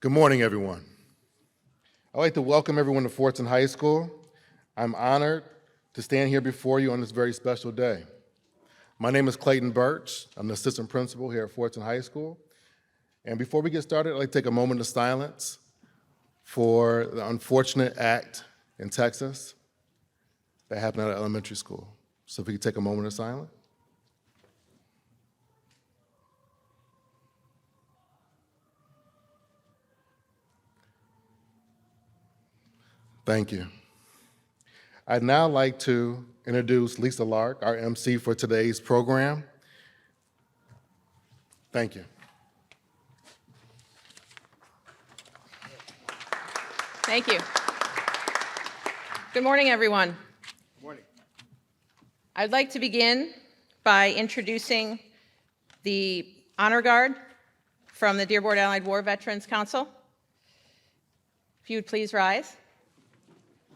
Good morning, everyone. I'd like to welcome everyone to Fordson High School. I'm honored to stand here before you on this very special day. My name is Clayton Birch. I'm the assistant principal here at Fordson High School. And before we get started, I'd like to take a moment of silence for the unfortunate act in Texas that happened at an elementary school. So if we could take a moment of silence. Thank you. I'd now like to introduce Lisa Lark, our MC for today's program. Thank you. Thank you. Good morning, everyone. Good morning. I'd like to begin by introducing the Honor Guard from the Dearborn Allied War Veterans Council. If you would please rise.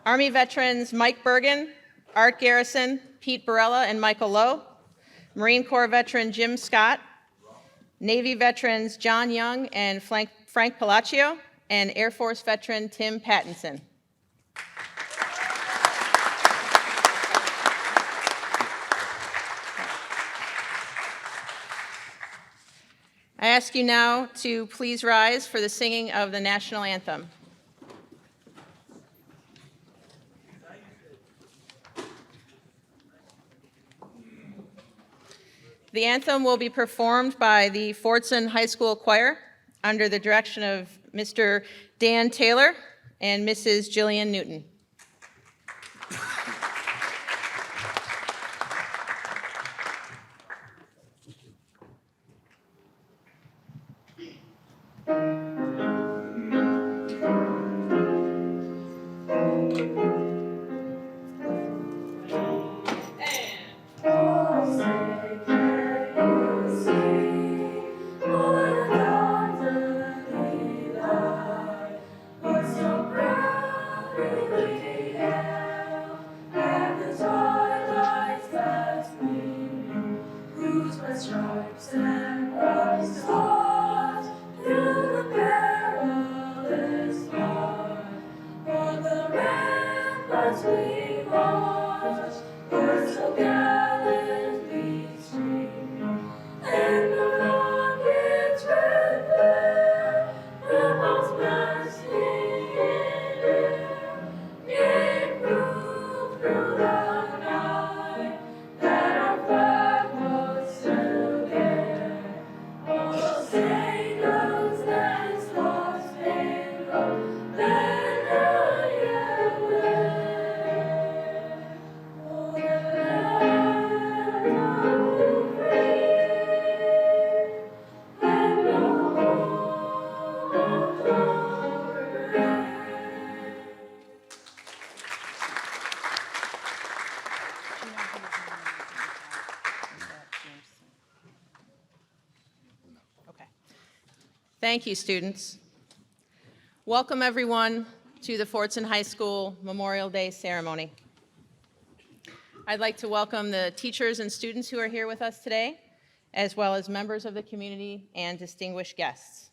Army veterans Mike Bergen, Art Garrison, Pete Barella, and Michael Lowe. Marine Corps veteran Jim Scott. Navy veterans John Young and Frank Palacio, and Air Force veteran Tim Pattinson. I ask you now to please rise for the singing of the national anthem. The anthem will be performed by the Fordson High School Choir under the direction of Mr. Dan Taylor and Mrs. Jillian Newton. Thank you, students. Welcome, everyone, to the Fordson High School Memorial Day ceremony. I'd like to welcome the teachers and students who are here with us today, as well as members of the community and distinguished guests.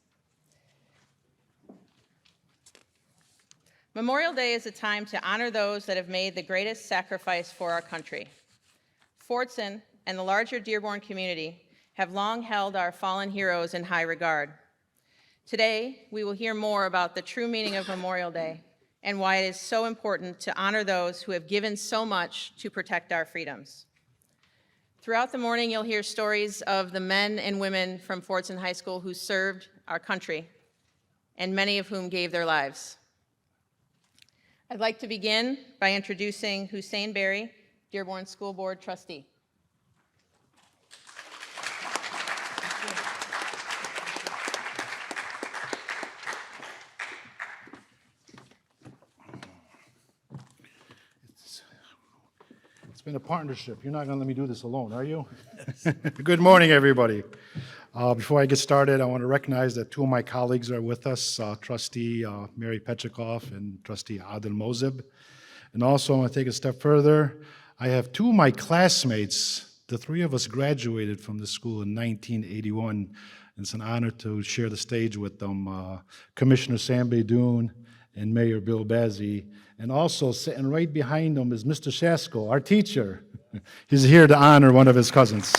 Memorial Day is a time to honor those that have made the greatest sacrifice for our country. Fordson and the larger Dearborn community have long held our fallen heroes in high regard. Today, we will hear more about the true meaning of Memorial Day and why it is so important to honor those who have given so much to protect our freedoms. Throughout the morning, you'll hear stories of the men and women from Fordson High School who served our country, and many of whom gave their lives. I'd like to begin by introducing Hussein Berry, Dearborn School Board Trustee. It's been a partnership. You're not going to let me do this alone, are you? Good morning, everybody. Before I get started, I want to recognize that two of my colleagues are with us, Trustee Mary Petchikoff and Trustee Adil Mozib. And also, I want to take a step further. I have two of my classmates The three of us graduated from the school in 1981. It's an honor to share the stage with them. Commissioner Sam Beydoun and Mayor Bill Bazzi. And also sitting right behind them is Mr. Shasko, our teacher. He's here to honor one of his cousins.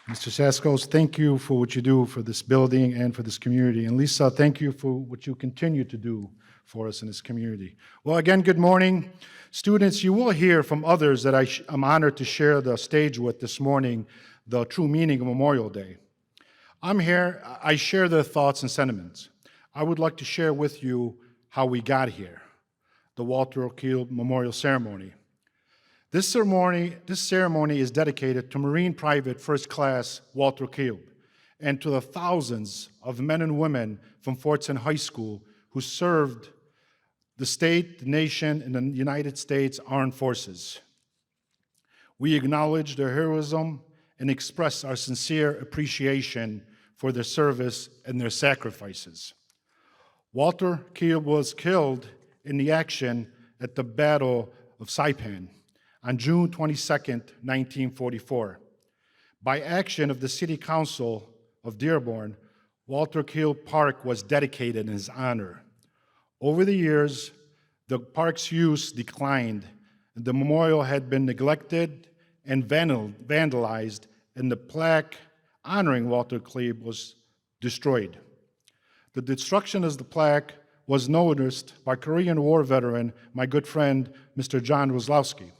Mr. Shaskos, thank you for what you do for this building and for this community. And Lisa, thank you for what you continue to do for us in this community. Well, again, good morning. Students, you will hear from others that I'm honored to share the stage with this morning, the true meaning of Memorial Day. I'm here, I share their thoughts and sentiments. I would like to share with you how we got here, the Walter Kielb Memorial Ceremony. This ceremony is dedicated to Marine Private First Class Walter Kielb and to the thousands of men and women from Fordson High School who served the state, the nation, and the United States Armed Forces. We acknowledge their heroism and express our sincere appreciation for their service and their sacrifices. Walter Kielb was killed in the action at the Battle of Saipan on June 22, 1944. By action of the City Council of Dearborn, Walter Kielb Park was dedicated in his honor. Over the years, the park's use declined, and the memorial had been neglected and vandalized, and the plaque honoring Walter Kielb was destroyed. The destruction of the plaque was noticed by Korean War veteran, my good friend, Mr. John Roslowski.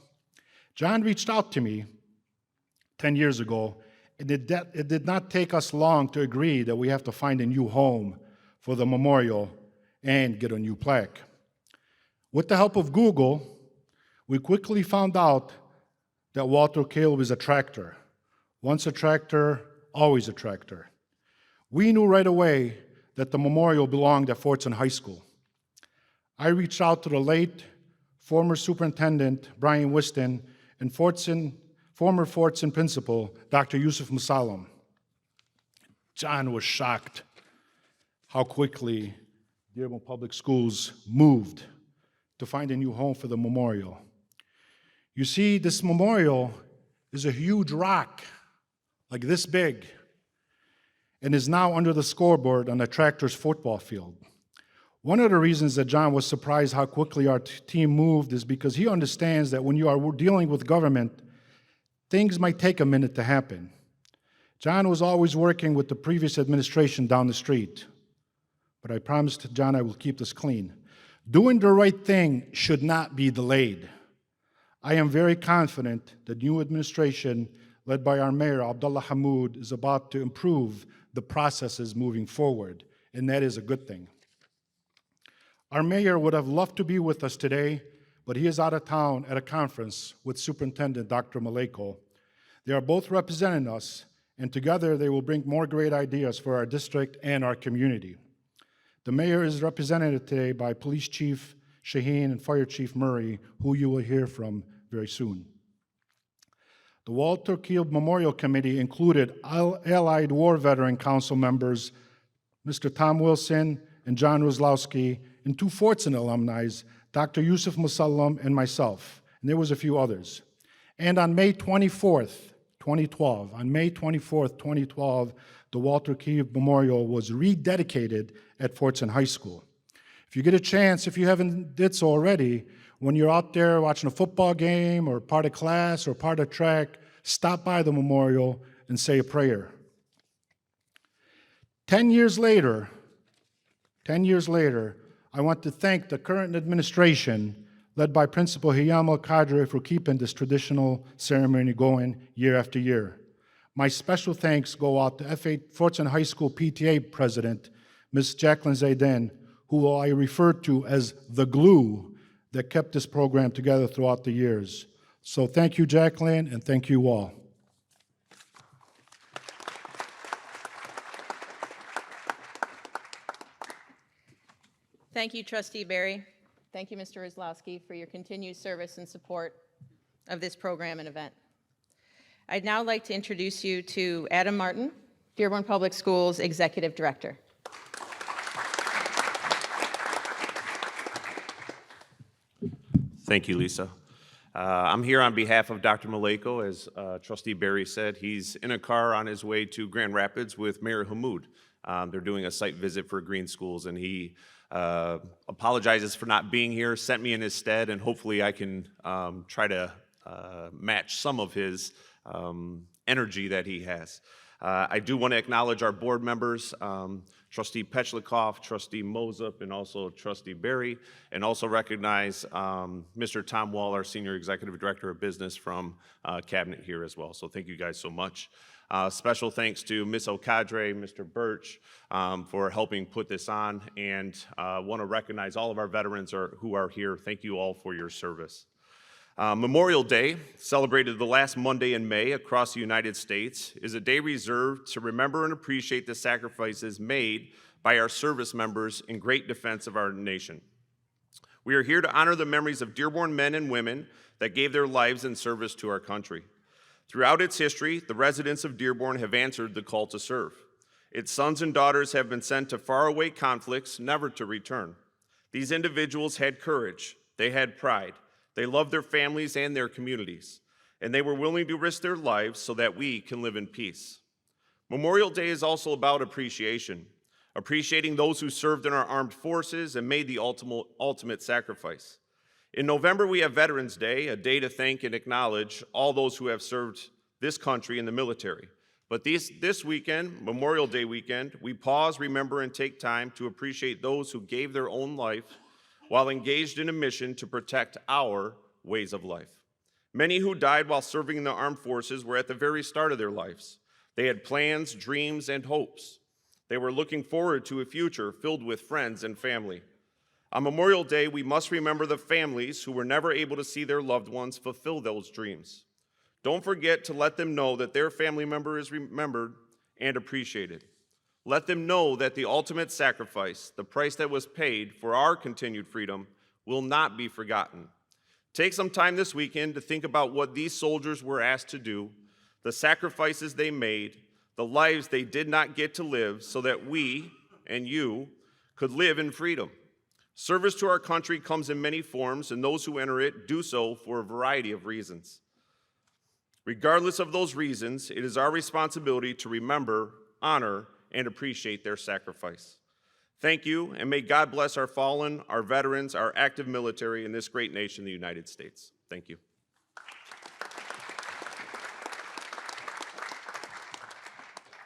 John reached out to me 10 years ago, and it did not take us long to agree that we have to find a new home for the memorial and get a new plaque. With the help of Google, we quickly found out that Walter Kielb is a tractor. Once a tractor, always a tractor. We knew right away that the memorial belonged at Fordson High School. I reached out to the late former superintendent, Brian Whiston, and former Fordson principal, Dr. Yusuf Musallam. John was shocked how quickly Dearborn Public Schools moved to find a new home for the memorial. You see, this memorial is a huge rock, like this big, and is now under the scoreboard on the tractor's football field. One of the reasons that John was surprised how quickly our team moved is because he understands that when you are dealing with government, things might take a minute to happen. John was always working with the previous administration down the street, but I promised John I will keep this clean. Doing the right thing should not be delayed. I am very confident the new administration, led by our mayor, Abdullah Hamoud, is about to improve the processes moving forward, and that is a good thing. Our mayor would have loved to be with us today, but he is out of town at a conference with Superintendent Dr. Maleko. They are both representing us, and together they will bring more great ideas for our district and our community. The mayor is represented today by Police Chief Shaheen and Fire Chief Murray, who you will hear from very soon. The Walter Kielb Memorial Committee included Allied War Veteran Council members, Mr. Tom Wilson and John Roslowski, and two Fordson alumni, Dr. Yusuf Musallam and myself, and there was a few others. And on May 24th, 2012, the Walter Kielb Memorial was rededicated at Fordson High School. If you get a chance, if you haven't did so already, when you're out there watching a football game or part of class or part of track, stop by the memorial and say a prayer. 10 years later, I want to thank the current administration, led by Principal Hiyam Al-Qadri, for keeping this traditional ceremony going year after year. My special thanks go out to Fordson High School PTA President, Ms. Jacqueline Zayden, who I refer to as the glue that kept this program together throughout the years. So thank you, Jacqueline, and thank you all. Thank you, Trustee Barry. Thank you, Mr. Roslowski, for your continued service and support of this program and event. I'd now like to introduce you to Adam Martin, Dearborn Public Schools Executive Director. Thank you, Lisa. I'm here on behalf of Dr. Maleko. As Trustee Barry said, he's in a car on his way to Grand Rapids with Mayor Hammoud. They're doing a site visit for Green Schools, and he apologizes for not being here, sent me in his stead, and hopefully I can try to match some of his energy that he has. I do want to acknowledge our board members, Trustee Petchlikoff, Trustee Mozup, and also Trustee Barry, and also recognize Mr. Tom Wall, our Senior Executive Director of Business from Cabinet here as well. So thank you guys so much. Special thanks to Ms. Okadre, Mr. Birch for helping put this on, and want to recognize all of our veterans who are here. Thank you all for your service. Memorial Day, celebrated the last Monday in May across the United States, is a day reserved to remember and appreciate the sacrifices made by our service members in great defense of our nation. We are here to honor the memories of Dearborn men and women that gave their lives in service to our country. Throughout its history, the residents of Dearborn have answered the call to serve. Its sons and daughters have been sent to faraway conflicts, never to return. These individuals had courage, they had pride, they loved their families and their communities, and they were willing to risk their lives so that we can live in peace. Memorial Day is also about appreciation, appreciating those who served in our armed forces and made the ultimate sacrifice. In November, we have Veterans Day, a day to thank and acknowledge all those who have served this country in the military. But this weekend, Memorial Day weekend, we pause, remember, and take time to appreciate those who gave their own life while engaged in a mission to protect our ways of life. Many who died while serving in the armed forces were at the very start of their lives. They had plans, dreams, and hopes. They were looking forward to a future filled with friends and family. On Memorial Day, we must remember the families who were never able to see their loved ones fulfill those dreams. Don't forget to let them know that their family member is remembered and appreciated. Let them know that the ultimate sacrifice, the price that was paid for our continued freedom, will not be forgotten. Take some time this weekend to think about what these soldiers were asked to do, the sacrifices they made, the lives they did not get to live so that we and you could live in freedom. Service to our country comes in many forms, and those who enter it do so for a variety of reasons. Regardless of those reasons, it is our responsibility to remember, honor, and appreciate their sacrifice. Thank you, and may God bless our fallen, our veterans, our active military in this great nation, the United States. Thank you.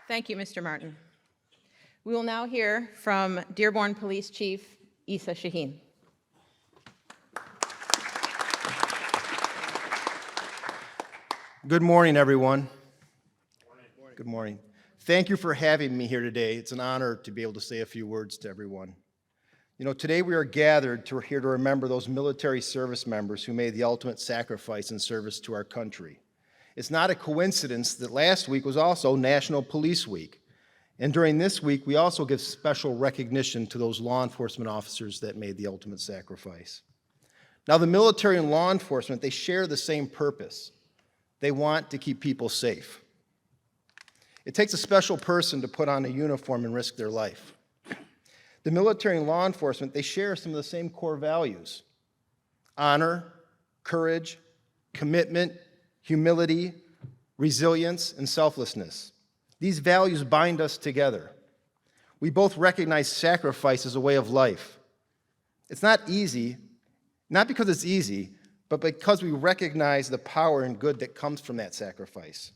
Thank you, Mr. Martin. We will now hear from Dearborn Police Chief Issa Shaheen. Good morning, everyone. Good morning. Thank you for having me here today. It's an honor to be able to say a few words to everyone. You know, today we are gathered here to remember those military service members who made the ultimate sacrifice in service to our country. It's not a coincidence that last week was also National Police Week. And during this week, we also give special recognition to those law enforcement officers that made the ultimate sacrifice. Now, the military and law enforcement, they share the same purpose. They want to keep people safe. It takes a special person to put on a uniform and risk their life. The military and law enforcement, they share some of the same core values: honor, courage, commitment, humility, resilience, and selflessness. These values bind us together. We both recognize sacrifice as a way of life. It's not easy, not because it's easy, but because we recognize the power and good that comes from that sacrifice.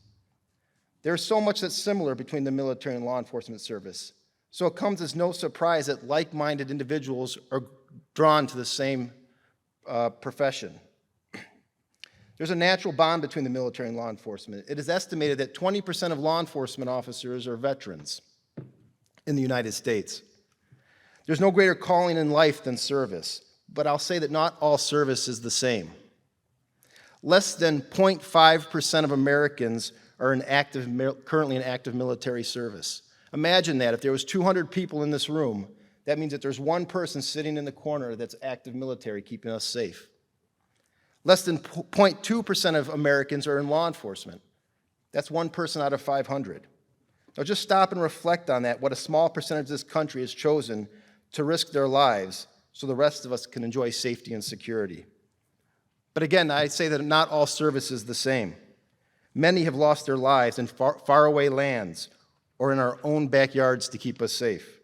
There's so much that's similar between the military and law enforcement service, so it comes as no surprise that like-minded individuals are drawn to the same profession. There's a natural bond between the military and law enforcement. It is estimated that 20% of law enforcement officers are veterans in the United States. There's no greater calling in life than service, but I'll say that not all service is the same. Less than 0.5% of Americans are currently in active military service. Imagine that. If there was 200 people in this room, that means that there's one person sitting in the corner that's active military, keeping us safe. Less than 0.2% of Americans are in law enforcement. That's one person out of 500. Now just stop and reflect on that, what a small percentage of this country has chosen to risk their lives so the rest of us can enjoy safety and security. But But again, I say that not all service is the same. Many have lost their lives in faraway lands or in our own backyards to keep us safe.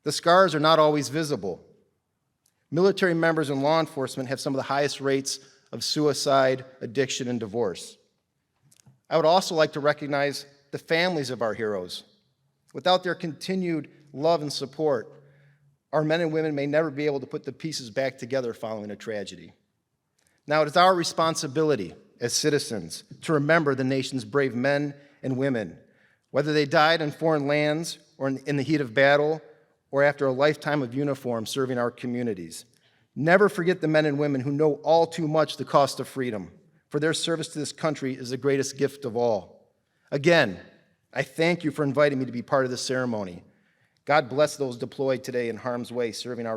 The scars are not always visible. Military members and law enforcement have some of the highest rates of suicide, addiction, and divorce. I would also like to recognize the families of our heroes. Without their continued love and support, our men and women may never be able to put the pieces back together following a tragedy. Now, it is our responsibility as citizens to remember the nation's brave men and women, whether they died in foreign lands or in the heat of battle or after a lifetime of uniform serving our communities. Never forget the men and women who know all too much the cost of freedom, for their service to this country is the greatest gift of all. Again, I thank you for inviting me to be part of this ceremony. God bless those deployed today in harm's way serving,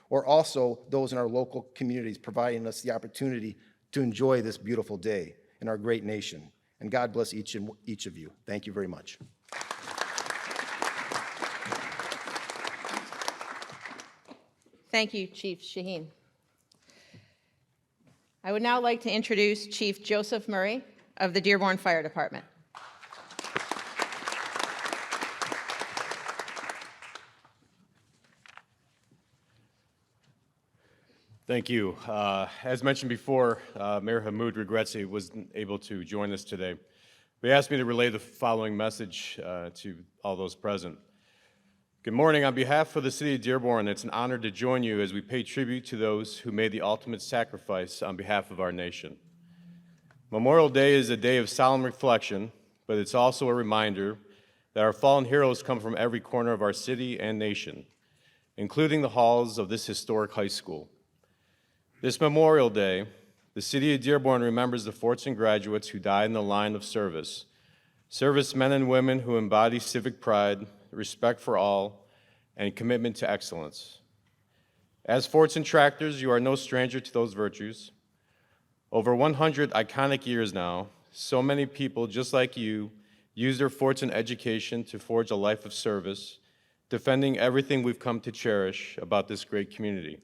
or also those in our local communities providing us the opportunity to enjoy this beautiful day in our great nation. And God bless each of you. Thank you very much. Thank you, Chief Shaheen. I would now like to introduce Chief Joseph Murray of the Dearborn Fire Department. Thank you. As mentioned before, Mayor Hammoud regrets he wasn't able to join us today. He asked me to relay the following message to all those present. Good morning. On behalf of the City of Dearborn, it's an honor to join you as we pay tribute to those who made the ultimate sacrifice on behalf of our nation. Memorial Day is a day of solemn reflection, but it's also a reminder that our fallen heroes come from every corner of our city and nation, including the halls of this historic high school. This Memorial Day, the City of Dearborn remembers the Fordson graduates who died in the line of service, servicemen and women who embody civic pride, respect for all, and commitment to excellence. As Fordson tractors, you are no stranger to those virtues. Over 100 iconic years now, so many people just like you use their Fordson education to forge a life of service, defending everything we've come to cherish about this great community.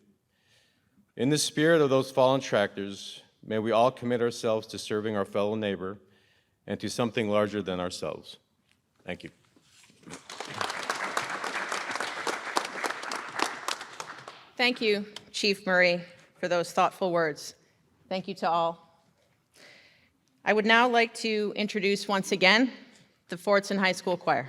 In the spirit of those fallen tractors, may we all commit ourselves to serving our fellow neighbor and to something larger than ourselves. Thank you. Thank you, Chief Murray, for those thoughtful words. Thank you to all. I would now like to introduce once again the Fordson High School Choir.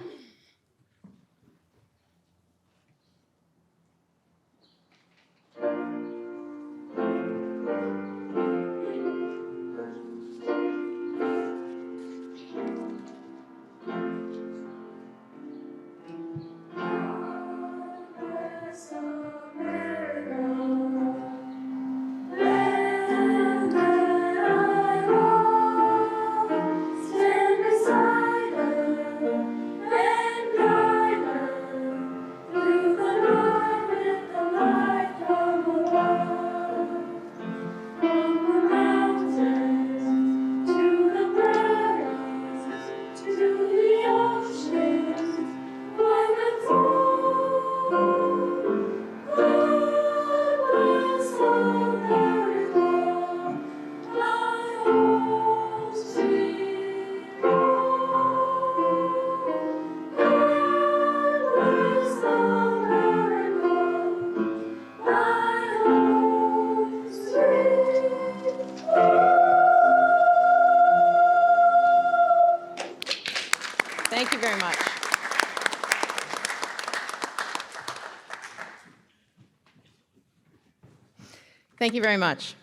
Thank you very much. Thank you very much.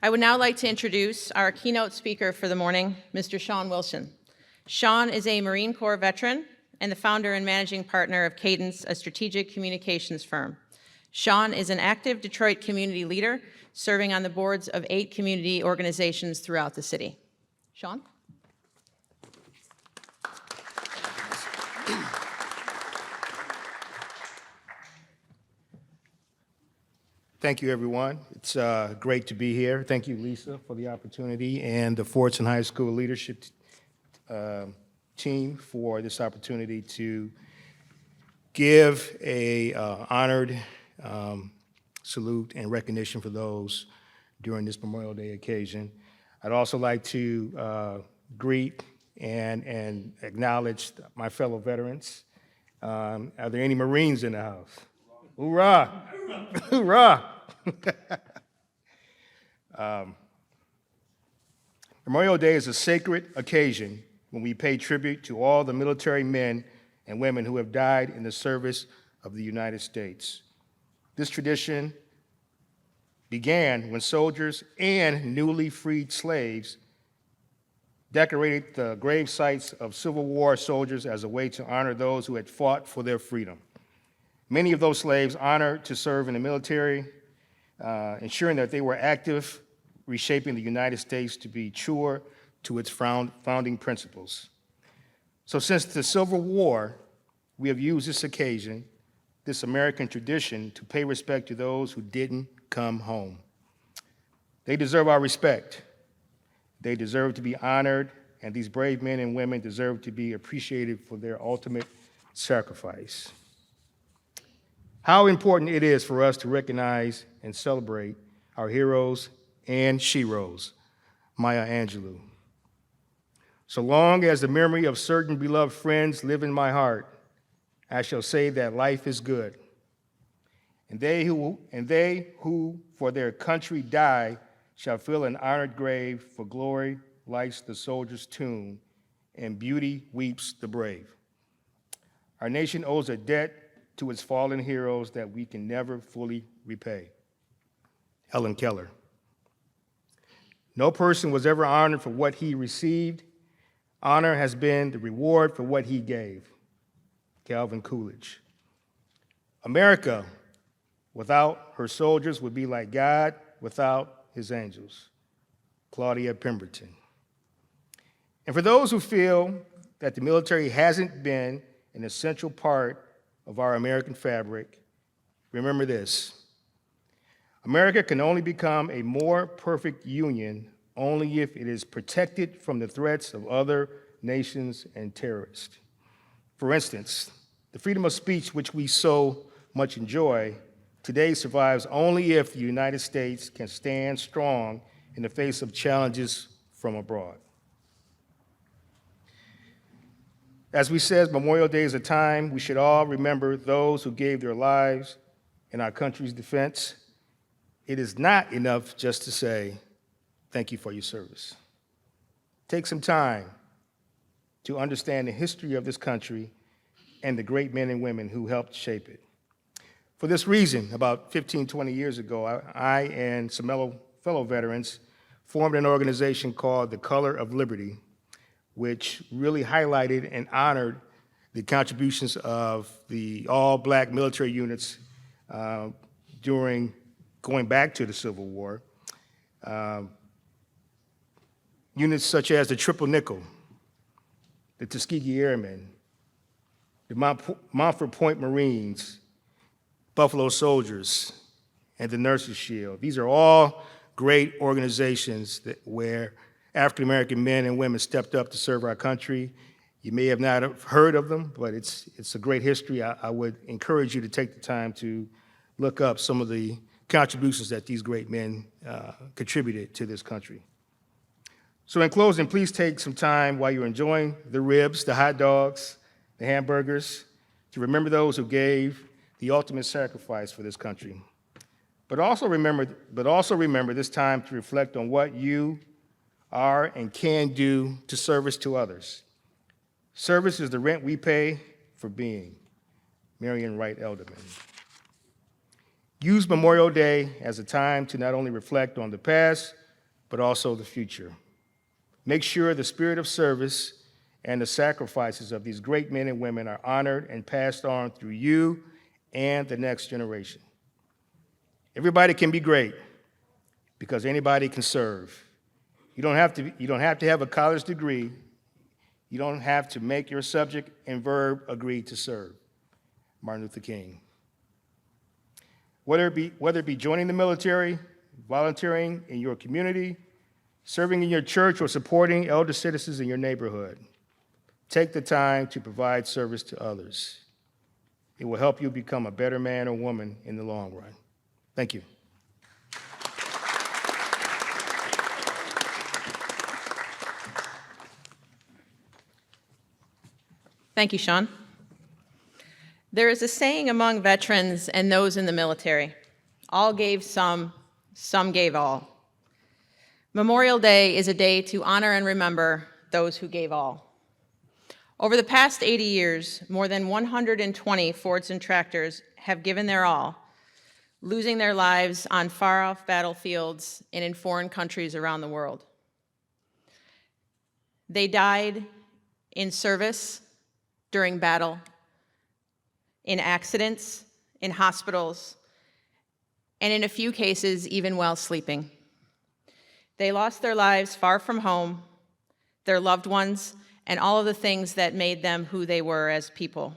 I would now like to introduce our keynote speaker for the morning, Mr. Sean Wilson. Sean is a Marine Corps veteran and the founder and managing partner of Cadence, a strategic communications firm. Sean is an active Detroit community leader, serving on the boards of 8 community organizations throughout the city. Sean? Thank you, everyone. It's great to be here. Thank you, Lisa, for the opportunity, and the Fordson High School leadership team for this opportunity to give a honored salute and recognition for those during this Memorial Day occasion. I'd also like to greet and acknowledge my fellow veterans. Are there any Marines in the house? Hoorah! Hoorah! Memorial Day is a sacred occasion when we pay tribute to all the military men and women who have died in the service of the United States. This tradition began when soldiers and newly freed slaves decorated the grave sites of Civil War soldiers as a way to honor those who had fought for their freedom. Many of those slaves honored to serve in the military, ensuring that they were active, reshaping the United States to be truer to its founding principles. So since the Civil War, we have used this occasion, this American tradition, to pay respect to those who didn't come home. They deserve our respect. They deserve to be honored, and these brave men and women deserve to be appreciated for their ultimate sacrifice. How important it is for us to recognize and celebrate our heroes and sheroes, Maya Angelou. So long as the memory of certain beloved friends live in my heart, I shall say that life is good. And they who for their country die shall fill an honored grave, for glory lights the soldier's tomb, and beauty weeps the brave. Our nation owes a debt to its fallen heroes that we can never fully repay. Helen Keller. No person was ever honored for what he received. Honor has been the reward for what he gave. Calvin Coolidge. America without her soldiers would be like God without his angels. Claudia Pemberton. And for those who feel that the military hasn't been an essential part of our American fabric, remember this. America can only become a more perfect union only if it is protected from the threats of other nations and terrorists. For instance, the freedom of speech, which we so much enjoy, today survives only if the United States can stand strong in the face of challenges from abroad. As we said, Memorial Day is a time we should all remember those who gave their lives in our country's defense. It is not enough just to say, thank you for your service. Take some time to understand the history of this country and the great men and women who helped shape it. For this reason, about 15, 20 years ago, I and some fellow veterans formed an organization called the Color of Liberty, which really highlighted and honored the contributions of the all-black military units during going back to the Civil War. Units such as the Triple Nickel, the Tuskegee Airmen, the Montford Point Marines, Buffalo Soldiers, and the Nurses Shield. These are all great organizations where African-American men and women stepped up to serve our country. You may have not heard of them, but it's a great history. I would encourage you to take the time to look up some of the contributions that these great men contributed to this country. So in closing, please take some time while you're enjoying the ribs, the hot dogs, the hamburgers, to remember those who gave the ultimate sacrifice for this country. But also remember this time to reflect on what you are and can do to service to others. Service is the rent we pay for being. Marion Wright Elderman. Use Memorial Day as a time to not only reflect on the past, but also the future. Make sure the spirit of service and the sacrifices of these great men and women are honored and passed on through you and the next generation. Everybody can be great because anybody can serve. You don't have to have a college degree. You don't have to make your subject and verb agree to serve. Martin Luther King. Whether it be joining the military, volunteering in your community, serving in your church, or supporting elder citizens in your neighborhood, take the time to provide service to others. It will help you become a better man or woman in the long run. Thank you. Thank you, Sean. There is a saying among veterans and those in the military: all gave some gave all. Memorial Day is a day to honor and remember those who gave all. Over the past 80 years, more than 120 Fordson tractors have given their all, losing their lives on far-off battlefields and in foreign countries around the world. They died in service, during battle, in accidents, in hospitals, and in a few cases, even while sleeping. They lost their lives far from home, their loved ones, and all of the things that made them who they were as people.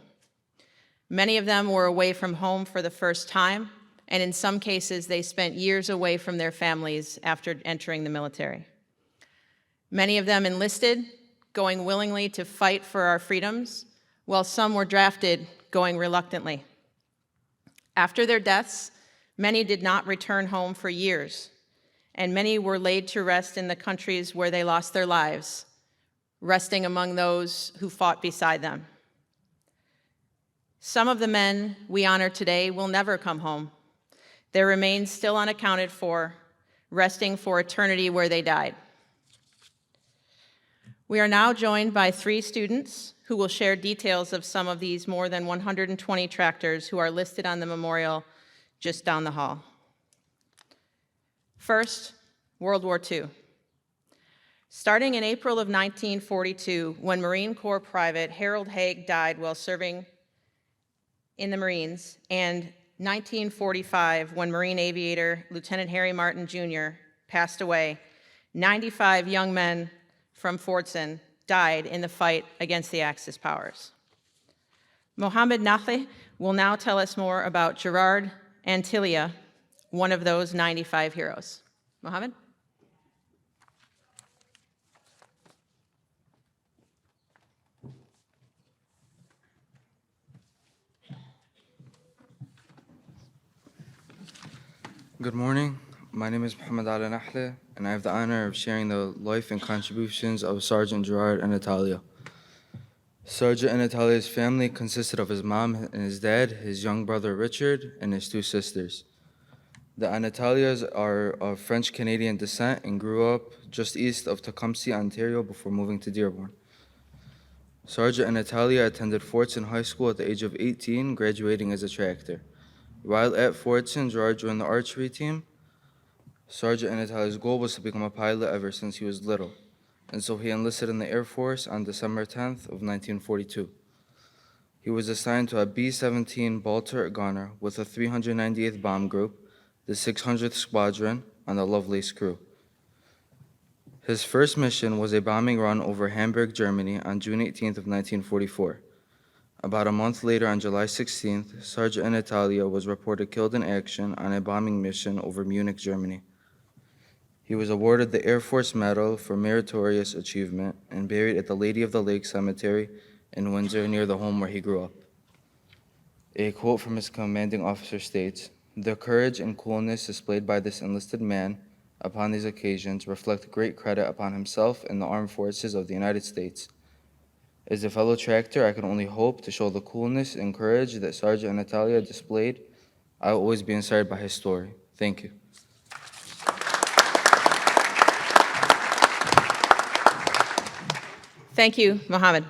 Many of them were away from home for the first time, and in some cases, they spent years away from their families after entering the military. Many of them enlisted, going willingly to fight for our freedoms, while some were drafted, going reluctantly. After their deaths, many did not return home for years, and many were laid to rest in the countries where they lost their lives, resting among those who fought beside them. Some of the men we honor today will never come home. Their remains still unaccounted for, resting for eternity where they died. We are now joined by 3 students who will share details of some of these more than 120 tractors who are listed on the memorial just down the hall. First, World War II. Starting in April of 1942, when Marine Corps Private Harold Haig died while serving in the Marines, and 1945, when Marine Aviator Lieutenant Harry Martin Jr. passed away, 95 young men from Fordson died in the fight against the Axis powers. Mohammed Nathi will now tell us more about Gerard Antilia, one of those 95 heroes. Mohammed? Good morning. My name is Mohammed Ali Nahle, and I have the honor of sharing the life and contributions of Sergeant Gerard and Natalia. Sergeant Natalia's family consisted of his mom and his dad, his young brother Richard, and his 2 sisters. The Anatalias are of French-Canadian descent and grew up just east of Tecumseh, Ontario, before moving to Dearborn. Sergeant Natalia attended Fordson High School at the age of 18, graduating as a tractor. While at Fordson, Gerard joined the archery team. Sergeant Natalia's goal was to become a pilot ever since he was little, and so he enlisted in the Air Force on December 10th of 1942. He was assigned to a B-17 ball turret gunner with the 398th Bomb Group, the 600th Squadron, and the Lovelace crew. His first mission was a bombing run over Hamburg, Germany on June 18th of 1944. About a month later, on July 16th, Sergeant Natalia was reported killed in action on a bombing mission over Munich, Germany. He was awarded the Air Force Medal for Meritorious Achievement and buried at the Lady of the Lake Cemetery in Windsor, near the home where he grew up. A quote from his commanding officer states, "The courage and coolness displayed by this enlisted man upon these occasions reflect great credit upon himself and the armed forces of the United States. As a fellow tractor, I can only hope to show the coolness and courage that Sergeant Natalia displayed. I will always be inspired by his story. Thank you." Thank you, Mohammed.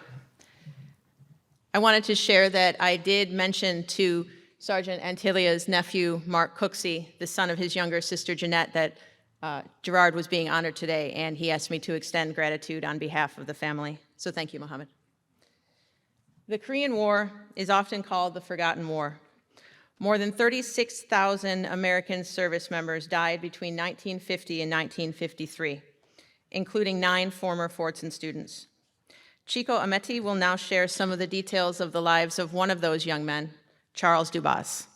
I wanted to share that I did mention to Sergeant Antilia's nephew, Mark Cooksey, the son of his younger sister, Jeanette, that Gerard was being honored today, and he asked me to extend gratitude on behalf of the family. So thank you, Mohammed. The Korean War is often called the Forgotten War. More than 36,000 American service members died between 1950 and 1953, including 9 former Fordson students. Chico Ameti will now share some of the details of the lives of one of those young men, Charles Dubas.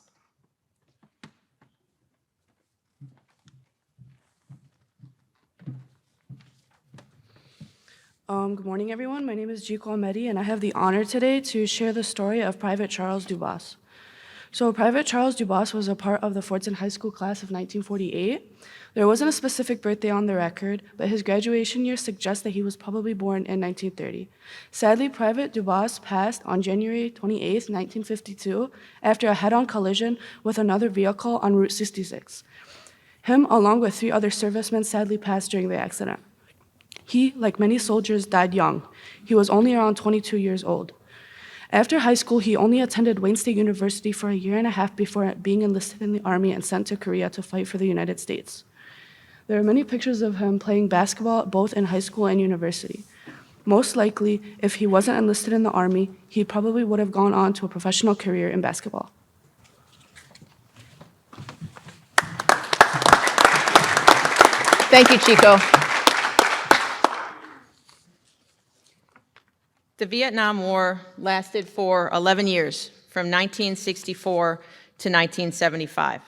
Good morning, everyone. My name is Chico Ameti, and I have the honor today to share the story of Private Charles Dubas. So Private Charles Dubois was a part of the Fordson High School class of 1948. There wasn't a specific birthday on the record, but his graduation year suggests that he was probably born in 1930. Sadly, Private Dubois passed on January 28, 1952, after a head-on collision with another vehicle on Route 66. Him, along with 3 other servicemen, sadly passed during the accident. He, like many soldiers, died young. He was only around 22 years old. After high school, he only attended Wayne State University for a year and a half before being enlisted in the Army and sent to Korea to fight for the United States. There are many pictures of him playing basketball both in high school and university. Most likely, if he wasn't enlisted in the Army, he probably would have gone on to a professional career in basketball. Thank you, Chico. The Vietnam War lasted for 11 years, from 1964 to 1975.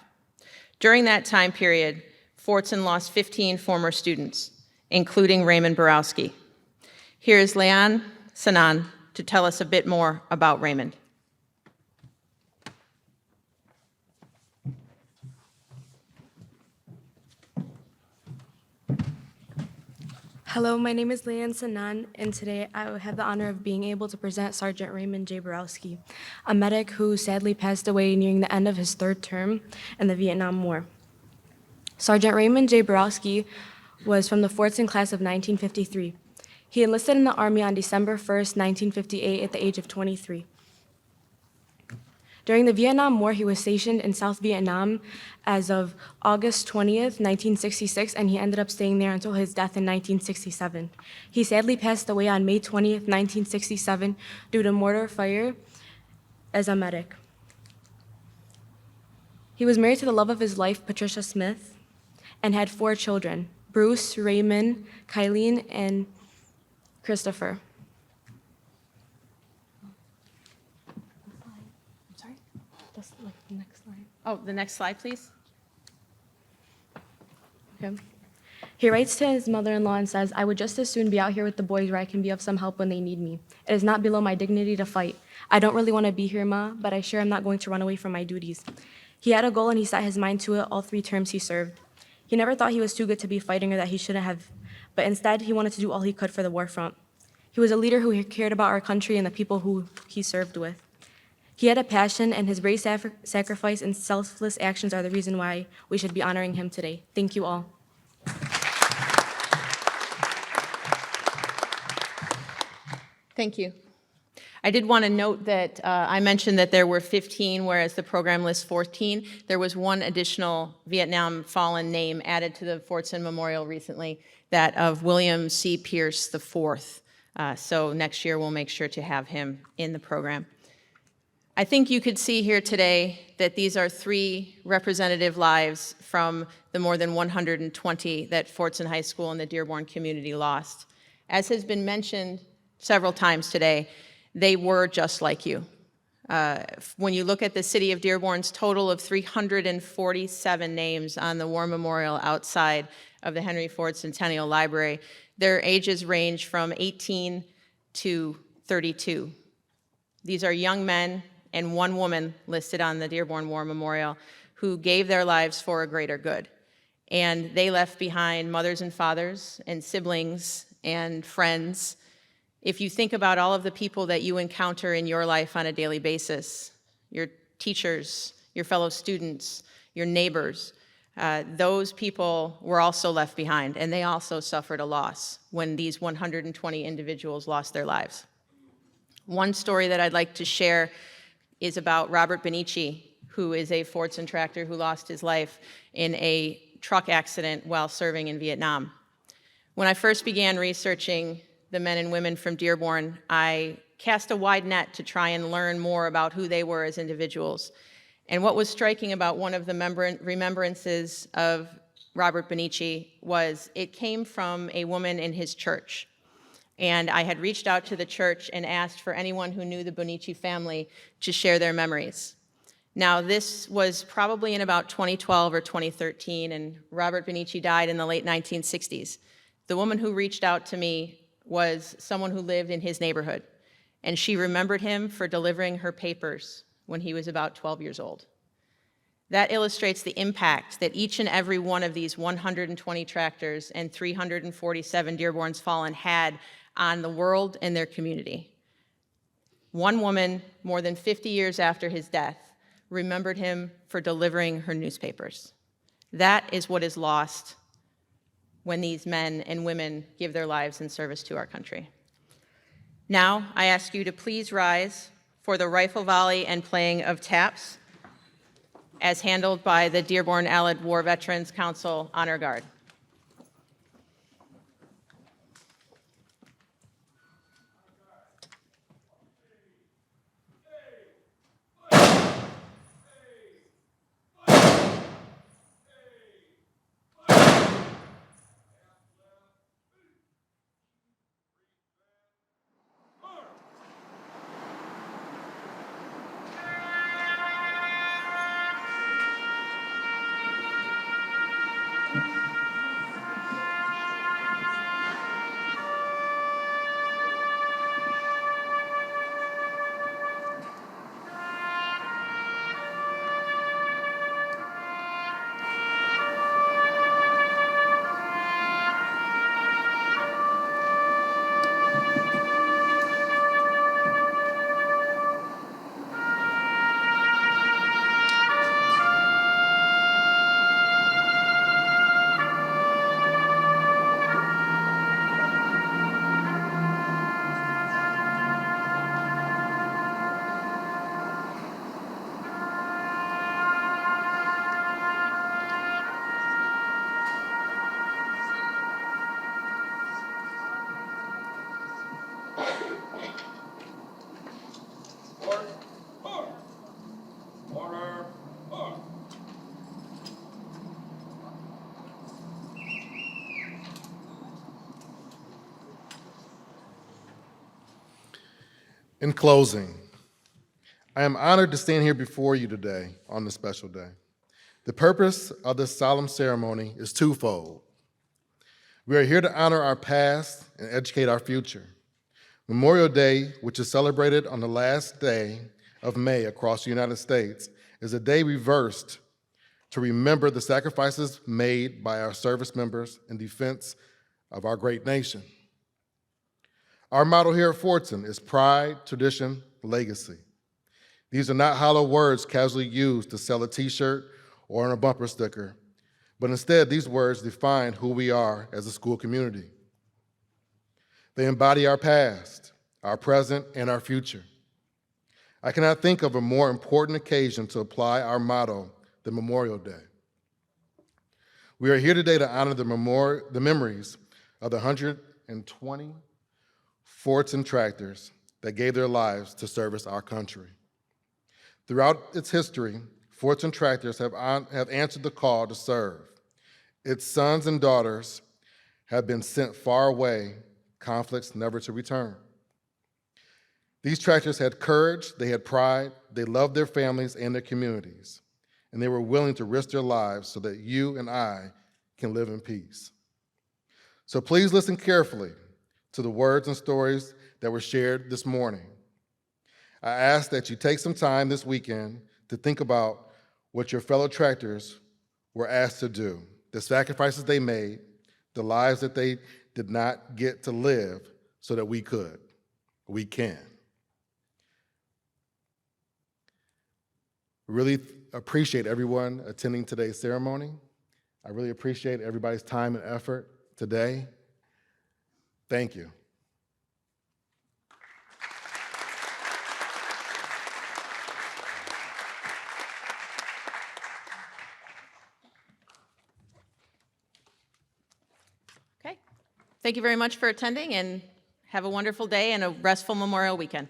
During that time period, Fordson lost 15 former students, including Raymond Borowski. Here is Leon Sanan to tell us a bit more about Raymond. Hello, my name is Leanne Sanan, and today I have the honor of being able to present Sergeant Raymond J. Borowski, a medic who sadly passed away nearing the end of his 3rd term in the Vietnam War. Sergeant Raymond J. Borowski was from the Fordson class of 1953. He enlisted in the Army on December 1st, 1958 at the age of 23. During the Vietnam War, he was stationed in South Vietnam as of August 20th, 1966, and he ended up staying there until his death in 1967. He sadly passed away on May 20th, 1967, due to mortar fire as a medic. He was married to the love of his life, Patricia Smith, and had 4 children, Bruce, Raymond, Kylene, and Christopher. The next slide. Oh, the next slide, please. Okay. He writes to his mother-in-law and says, "I would just as soon be out here with the boys where I can be of some help when they need me. It is not below my dignity to fight. I don't really want to be here, Ma, but I sure am not going to run away from my duties." He had a goal and he set his mind to it all 3 terms he served. He never thought he was too good to be fighting or that he shouldn't have, but instead he wanted to do all he could for the war front. He was a leader who cared about our country and the people who he served with. He had a passion, and his brave sacrifice and selfless actions are the reason why we should be honoring him today. Thank you all. Thank you. I did want to note that I mentioned that there were 15, whereas the program lists 14. There was 1 additional Vietnam fallen name added to the Fordson Memorial recently, that of William C. Pierce IV. So next year we'll make sure to have him in the program. I think you could see here today that these are 3 representative lives from the more than 120 that Fordson High School and the Dearborn community lost. As has been mentioned several times today, they were just like you. When you look at the city of Dearborn's total of 347 names on the War Memorial outside of the Henry Ford Centennial Library, their ages range from 18 to 32. These are young men and 1 woman listed on the Dearborn War Memorial who gave their lives for a greater good. And they left behind mothers and fathers and siblings and friends. If you think about all of the people that you encounter in your life on a daily basis, your teachers, your fellow students, your neighbors, those people were also left behind, and they also suffered a loss when these 120 individuals lost their lives. One story that I'd like to share is about Robert Benici, who is a Fordson tractor who lost his life in a truck accident while serving in Vietnam. When I first began researching the men and women from Dearborn, I cast a wide net to try and learn more about who they were as individuals. And what was striking about one of the remembrances of Robert Benici was it came from a woman in his church. And I had reached out to the church and asked for anyone who knew the Bonici family to share their memories. Now, this was probably in about 2012 or 2013, and Robert Benici died in the late 1960s. The woman who reached out to me was someone who lived in his neighborhood, and she remembered him for delivering her papers when he was about 12 years old. That illustrates the impact that each and every one of these 120 tractors and 347 Dearborn's Fallen had on the world and their community. One woman, more than 50 years after his death, remembered him for delivering her newspapers. That is what is lost when these men and women give their lives in service to our country. Now, I ask you to please rise for the rifle volley and playing of taps, as handled by the Dearborn Allied War Veterans Council Honor Guard. In closing, I am honored to stand here before you today on this special day. The purpose of this solemn ceremony is twofold. We are here to honor our past and educate our future. Memorial Day, which is celebrated on the last day of May across the United States, is a day reversed to remember the sacrifices made by our service members in defense of our great nation. Our motto here at Fordson is pride, tradition, legacy. These are not hollow words casually used to sell a t-shirt or on a bumper sticker, but instead these words define who we are as a school community. They embody our past, our present, and our future. I cannot think of a more important occasion to apply our motto than Memorial Day. We are here today to honor the memories of the 120 Fordson tractors that gave their lives to service our country. Throughout its history, Fordson tractors have answered the call to serve. Its sons and daughters have been sent far away, conflicts never to return. These tractors had courage, they had pride, they loved their families and their communities, and they were willing to risk their lives so that you and I can live in peace. So please listen carefully to the words and stories that were shared this morning. I ask that you take some time this weekend to think about what your fellow tractors were asked to do, the sacrifices they made, the lives that they did not get to live so that we could, we can. Really appreciate everyone attending today's ceremony. I really appreciate everybody's time and effort today. Thank you. Okay. Thank you very much for attending, and have a wonderful day and a restful Memorial weekend.